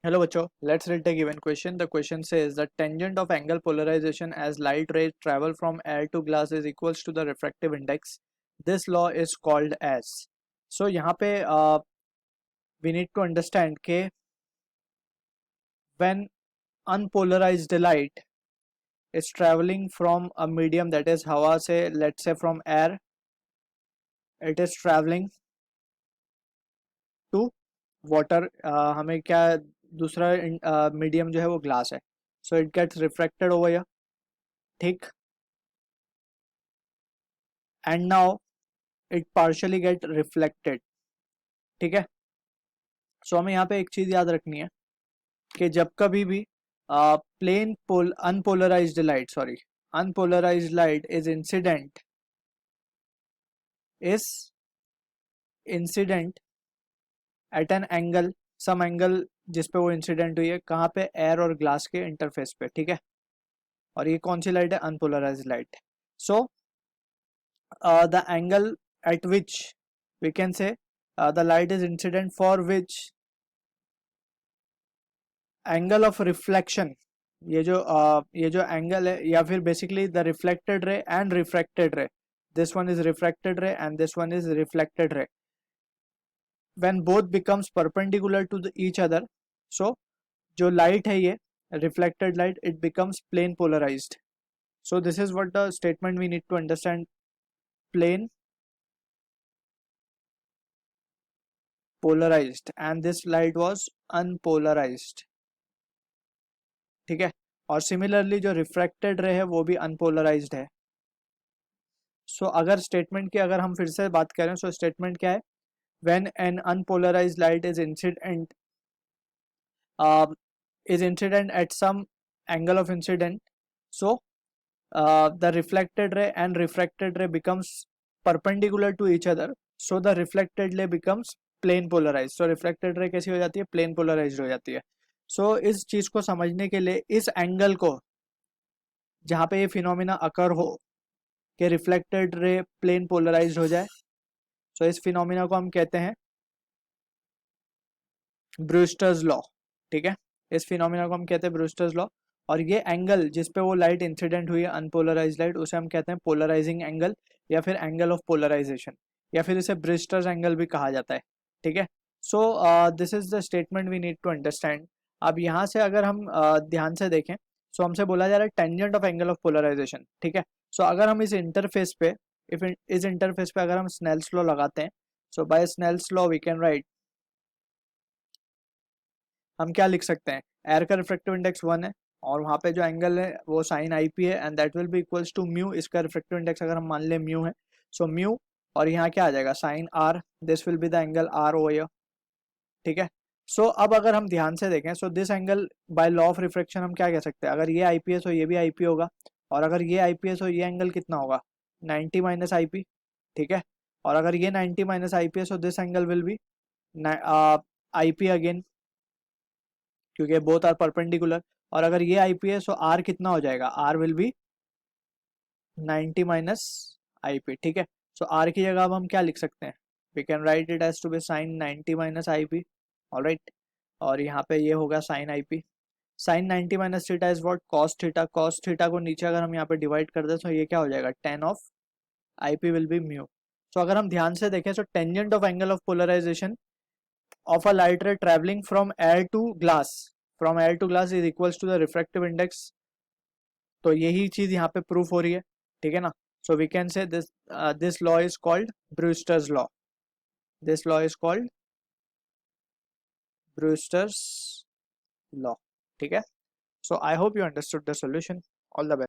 Hello बच्चों, let's read the given question. The question says the tangent of angle polarization as light rays travel from air to glass is equals to the refractive index. This law is called as. So यहाँ पे we need to understand कि when unpolarized light is traveling from a medium that is हवा से, let's say from air, it is traveling to water. हमें क्या दूसरा medium जो है वो ग्लास है. So it gets refracted over here. ठीक. And now it partially get reflected. ठीक है. सो हमें यहाँ पे एक चीज याद रखनी है कि जब कभी भी plane pole unpolarized light is incident at an angle, some angle जिस पे वो इंसिडेंट हुई है, कहाँ पे, एयर और ग्लास के इंटरफेस पे. ठीक है. और ये कौन सी लाइट है? Unpolarised light. So the angle at which we can say the light is incident, for which angle of reflection, ये जो एंगल है, या फिर basically the reflected ray and refracted ray, this one is refracted ray and this one is reflected ray, when both becomes perpendicular to each other. So जो light है ये reflected light, it becomes plane polarized. So this is what the statement we need to understand. Plane polarized and this light was unpolarized. ठीक है. और similarly जो refracted रे है वो भी अनपोलराइज्ड है. सो अगर स्टेटमेंट की अगर हम फिर से बात करें, सो स्टेटमेंट क्या है? When an unpolarized light is incident at some angle of incident, so the reflected ray and refracted ray becomes perpendicular to each other, so the reflected ray becomes plane polarize. So reflected ray कैसी हो जाती है? Plane polarised हो जाती है. सो इस चीज को समझने के लिए इस एंगल को जहां पे ये फिनोमिना अकर हो कि रिफ्लेक्टेड रे प्लेन पोलराइज्ड हो जाए, सो इस फिनोमिना को हम कहते हैं ब्रूस्टर्स लॉ. ठीक है. इस फिनोमिना को हम कहते हैं ब्रूस्टर्स लॉ. और ये एंगल जिस पे वो लाइट इंसिडेंट हुई है, अनपोलराइज्ड लाइट, उसे हम कहते हैं पोलराइजिंग एंगल या फिर एंगल ऑफ पोलराइजेशन, या फिर इसे ब्रूस्टर्स एंगल भी कहा जाता है. ठीक है. So this is the statement we need to understand. अब यहाँ से अगर हम ध्यान से देखें, सो हमसे बोला जा रहा है tangent of angle of polarization. ठीक है. सो अगर हम इस इंटरफेस पे इस इंटरफेस पे अगर हम स्नेल्स लॉ लगाते हैं, so by Snell's law we can write, हम क्या लिख सकते हैं? एयर का रिफ्रैक्टिव इंडेक्स 1 है और वहाँ पे जो एंगल है वो साइन आई पी है, and that will be equals to mu. इसका रिफ्रैक्टिव इंडेक्स अगर हम मान लें म्यू है, सो म्यू, और यहाँ क्या आ जाएगा? Sine R. This will be the angle R over here. ठीक है. सो अब अगर हम ध्यान से देखें, so this angle by law of refraction हम क्या कह सकते हैं? अगर ये आई पी है तो ये भी आई पी होगा, और अगर ये आई पी है तो ये एंगल कितना होगा? 90 माइनस आई पी. ठीक है. और अगर ये 90 माइनस आई पी है, so this angle will be I P again, क्योंकि बोथ आर परपेंडिकुलर. और अगर ये आई पी है, सो आर कितना हो जाएगा? R will be 90 minus I P. ठीक है. सो आर की जगह अब हम क्या लिख सकते हैं? We can write it as to be sine 90 minus I P. Alright. और यहाँ पे ये होगा sine I P. Sine 90 minus theta is what? Cos theta. Cos theta को नीचे अगर हम यहाँ पे डिवाइड कर दें, तो ये क्या हो जाएगा? Tan of I P will be mu. So अगर हम ध्यान से देखें, so tangent of angle of polarization of a light ray traveling from air to glass is equals to the refractive index. तो यही चीज यहाँ पे प्रूफ हो रही है. ठीक है ना. So we can say this law is called Brewster's law. This law is called Brewster's law. ठीक है. So I hope you understood the solution. All the best.